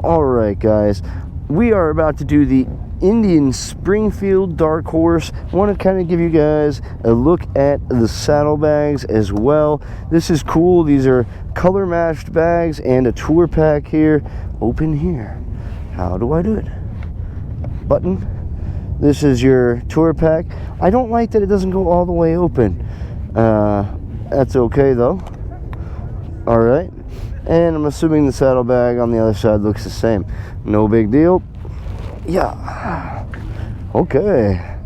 Alright guys, we are about to do the Indian Springfield Darkhorse. I want to kind of give you guys a look at the saddlebags as well. This is cool. These are color matched bags and a tour pack here. Open here. How do I do it? Button. This is your tour pack. I don't like that it doesn't go all the way open. That's okay though. Alright. And I'm assuming the saddlebag on the other side looks the same. No big deal. Yeah. Okay.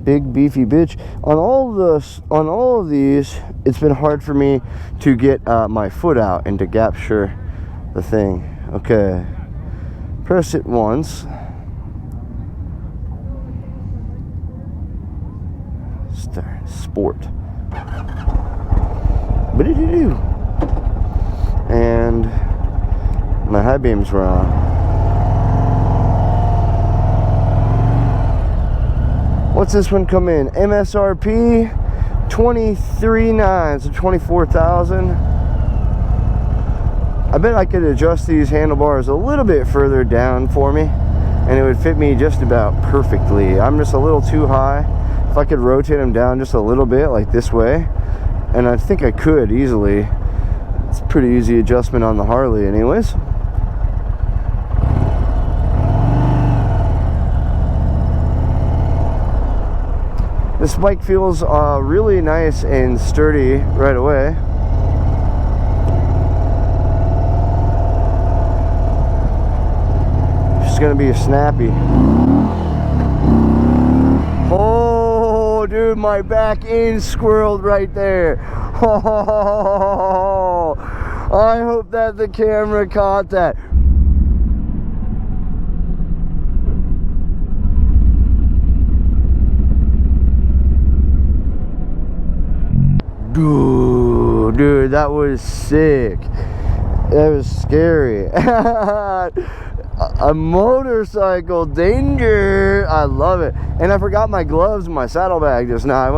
Big beefy bitch. On all of these, it's been hard for me to get my foot out and to capture the thing. Okay. Press it once. Start sport. What did you do? And my high beams were on. What's this one come in? MSRP $23,900, so $24,000. I bet I could adjust these handlebars a little bit further down for me and it would fit me just about perfectly. I'm just a little too high. If I could rotate them down just a little bit like this way, and I think I could easily. It's a pretty easy adjustment on the Harley anyways. This bike feels really nice and sturdy right away. It's gonna be a snappy. Oh, dude, my back end squirreled right there. Oh, I hope that the camera caught that. Dude, that was sick. That was scary. A motorcycle danger. I love it. And I forgot my gloves in my saddlebag just now.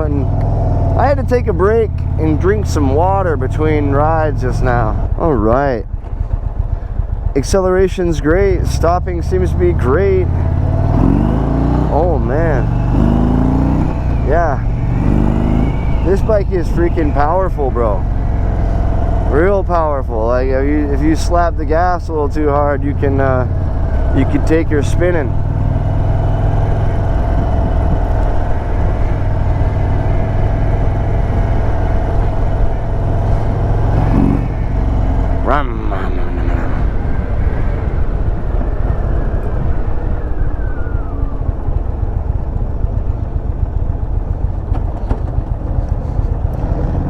I had to take a break and drink some water between rides just now. All right. Acceleration's great. Stopping seems to be great. Oh man. Yeah. This bike is freaking powerful, bro. Real powerful. Like if you slap the gas a little too hard, you can take your spinning.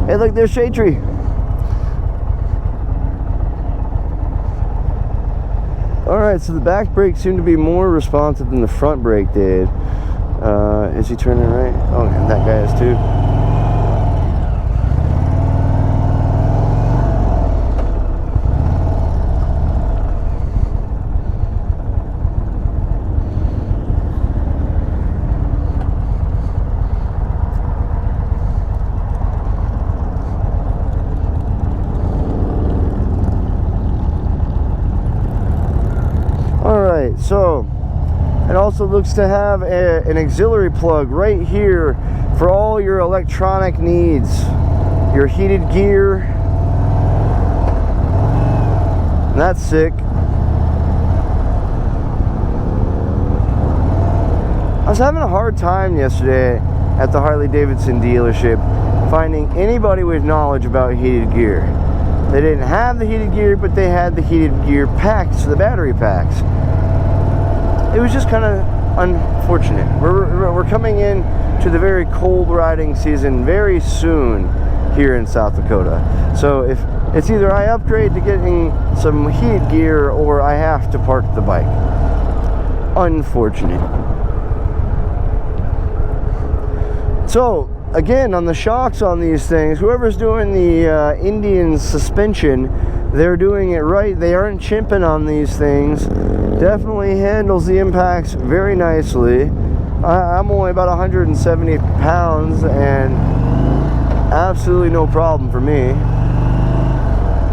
Hey, look, there's Shade Tree. Alright, so the back brake seemed to be more responsive than the front brake did. Is he turning right? Oh, and that guy is too. So it also looks to have an auxiliary plug right here for all your electronic needs, your heated gear, and that's sick. I was having a hard time yesterday at the Harley Davidson dealership finding anybody with knowledge about heated gear. They didn't have the heated gear, but they had the heated gear packs, the battery packs. It was just kind of unfortunate. We're coming in to the very cold riding season very soon here in South Dakota. So if it's either I upgrade to getting some heated gear or I have to park the bike. Unfortunate. So again, on the shocks on these things, whoever's doing the Indian suspension, they're doing it right. They aren't chimping on these things. Definitely handles the impacts very nicely. I'm only about 170 pounds and absolutely no problem for me.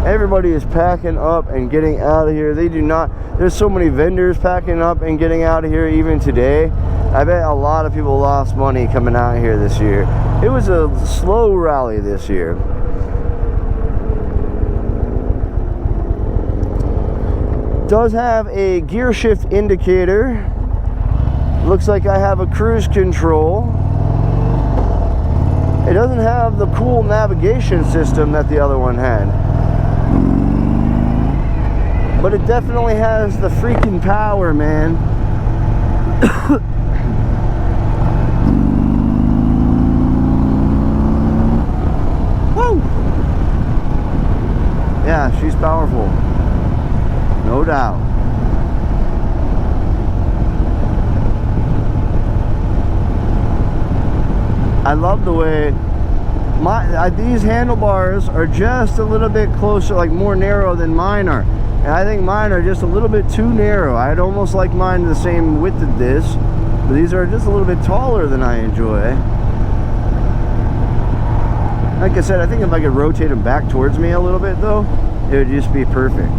Everybody is packing up and getting out of here. They do not, there's so many vendors packing up and getting out of here even today. I bet a lot of people lost money coming out here this year. It was a slow rally this year. Does have a gear shift indicator. Looks like I have a cruise control. It doesn't have the cool navigation system that the other one had. But it definitely has the freaking power, man. Woo! Yeah, she's powerful. No doubt. I love the way these handlebars are just a little bit closer, like more narrow than mine are. And I think mine are just a little bit too narrow. I'd almost like mine the same width as this, but these are just a little bit taller than I enjoy. Like I said, I think if I could rotate them back towards me a little bit though, it would just be perfect.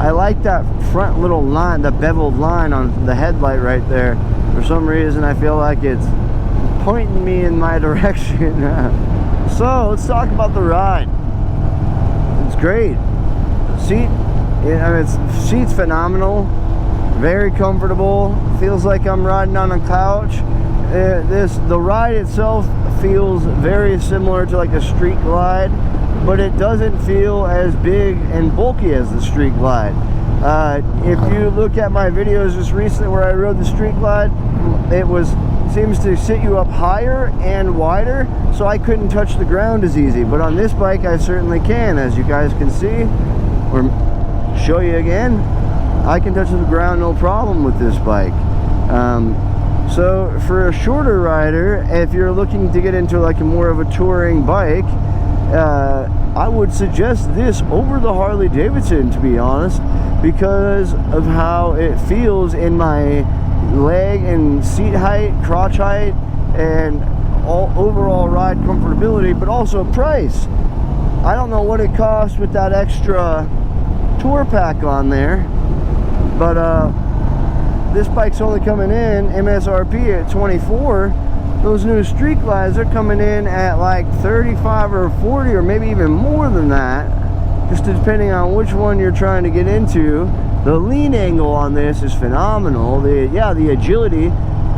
I like that front little line, the beveled line on the headlight right there. For some reason I feel like it's pointing me in my direction. So let's talk about the ride. It's great. Seat's phenomenal, very comfortable. Feels like I'm riding on a couch. The ride itself feels very similar to like a Street Glide, but it doesn't feel as big and bulky as the Street Glide. If you look at my videos just recently where I rode the Street Glide, it seems to sit you up higher and wider, so I couldn't touch the ground as easy. But on this bike I certainly can, as you guys can see, or show you again. I can touch the ground no problem with this bike. So for a shorter rider, if you're looking to get into like a more of a touring bike, I would suggest this over the Harley Davidson, to be honest, because of how it feels in my leg and seat height, crotch height, and all overall ride comfortability, but also price. I don't know what it costs with that extra tour pack on there, but this bike's only coming in MSRP at 24. Those new Street Glides are coming in at like 35 or 40 or maybe even more than that, just depending on which one you're trying to get into. The lean angle on this is phenomenal. The agility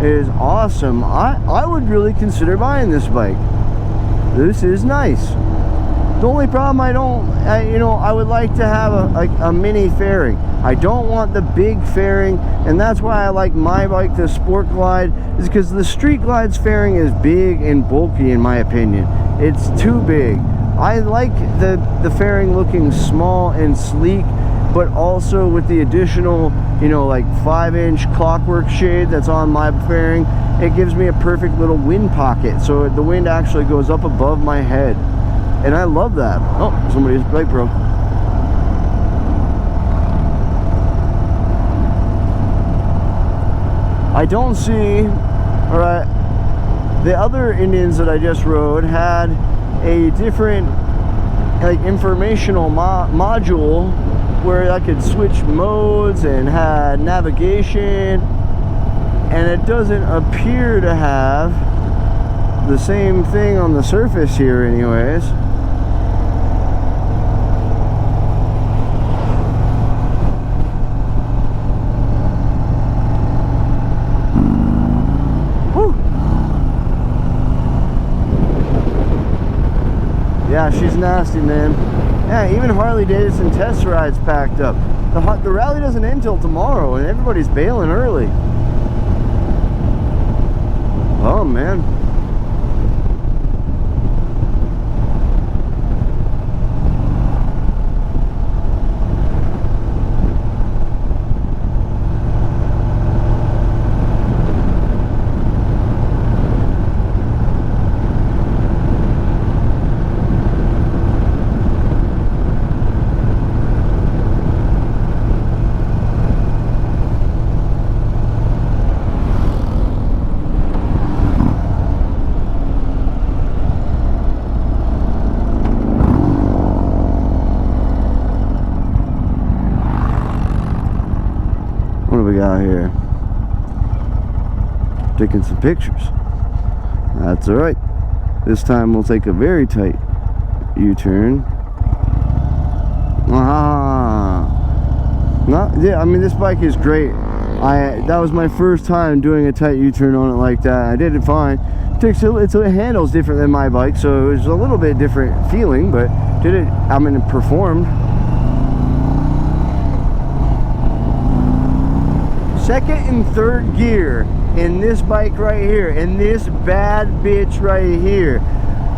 is awesome. I would really consider buying this bike. This is nice. The only problem I would like to have a mini fairing. I don't want the big fairing, and that's why I like my bike, the Sport Glide, is because the Street Glide's fairing is big and bulky in my opinion. It's too big. I like the fairing looking small and sleek, but also with the additional, like 5-inch clockwork shade that's on my fairing, it gives me a perfect little wind pocket, so the wind actually goes up above my head. And I love that. Oh, somebody's bike broke. I don't see, alright, the other Indians that I just rode had a different, like, informational module where I could switch modes and had navigation, and it doesn't appear to have the same thing on the surface here anyways. Yeah, she's nasty, man. Yeah, even Harley Davidson test rides packed up. The rally doesn't end till tomorrow, and everybody's bailing early. Oh, man. do we got here? Taking some pictures. That's all right. This time we'll take a very tight U-turn. Yeah, I mean, this bike is great. That was my first time doing a tight U-turn on it like that. I did it fine. It handles different than my bike, so it was a little bit different feeling, but it performed. Second and third gear in this bike right here, in this bad bitch right here,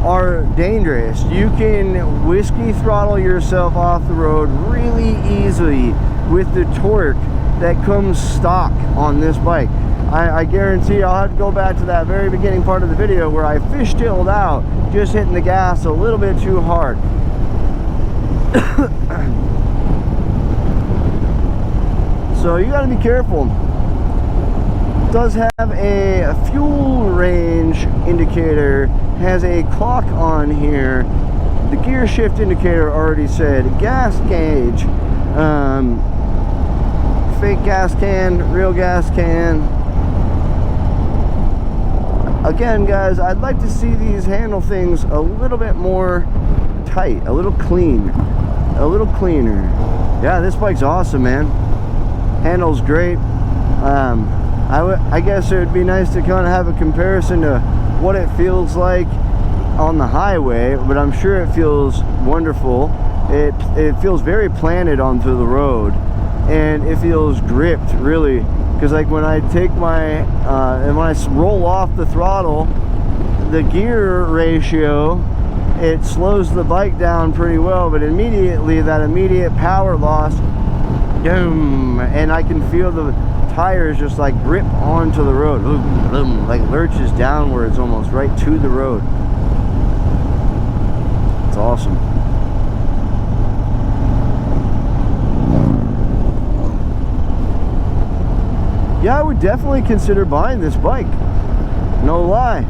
are dangerous. You can whiskey throttle yourself off the road really easily with the torque that comes stock on this bike. I guarantee I'll have to go back to that very beginning part of the video where I fishtailed out, just hitting the gas a little bit too hard. So you got to be careful. It does have a fuel range indicator, has a clock on here. The gear shift indicator already said gas gauge, fake gas can, real gas can. Again, guys, I'd like to see these handle things a little bit more tight, a little clean, a little cleaner. Yeah, this bike's awesome, man. Handles great. I guess it would be nice to kind of have a comparison to what it feels like on the highway, but I'm sure it feels wonderful. It feels very planted onto the road, and it feels gripped, really, because like when I take my and when I roll off the throttle, the gear ratio, it slows the bike down pretty well, but immediately that immediate power loss, boom, and I can feel the tires just like grip onto the road, like lurches downwards almost right to the road. It's awesome. Yeah, I would definitely consider buying this bike, no lie.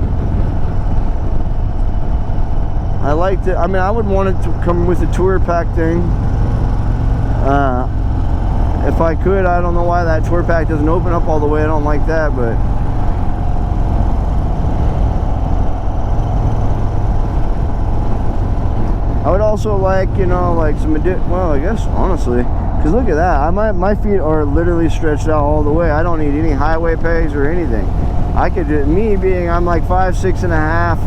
I liked it. I mean, I would want it to come with a tour pack thing. If I could, I don't know why that tour pack doesn't open up all the way. I don't like that, but I would also like, you know, like some well, I guess honestly, because look at that, my feet are literally stretched out all the way. I don't need any highway pegs or anything. I could do, me being, I'm like 5'6" and a half,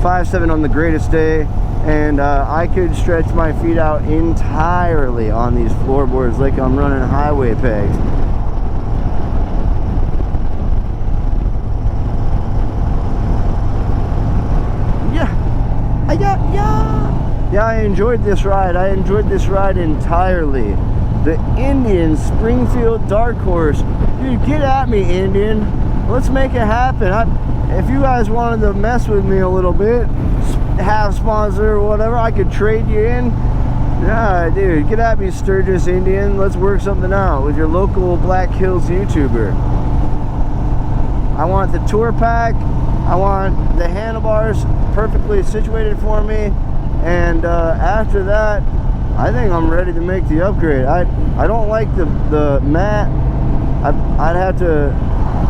5'7" on the greatest day, and I could stretch my feet out entirely on these floorboards like I'm running highway pegs. Yeah, I enjoyed this ride. I enjoyed this ride entirely. The Indian Springfield Darkhorse. Dude, get at me, Indian. Let's make it happen. If you guys wanted to mess with me a little bit, have sponsor or whatever, I could trade you in. Yeah, dude, get at me, Sturgis Indian. Let's work something out with your local Black Hills YouTuber. I want the tour pack. I want the handlebars perfectly situated for me. And after that, I think I'm ready to make the upgrade. I don't like the matte. I'd have to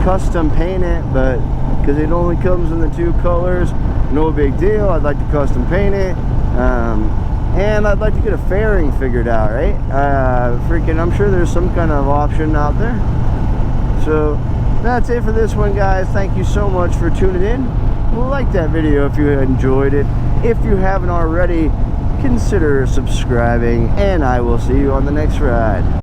custom paint it, but because it only comes in the two colors, no big deal. I'd like to custom paint it, and I'd like to get a fairing figured out, right? I'm sure there's some kind of option out there. So that's it for this one, guys. Thank you so much for tuning in. Like that video if you enjoyed it. If you haven't already, consider subscribing, and I will see you on the next ride.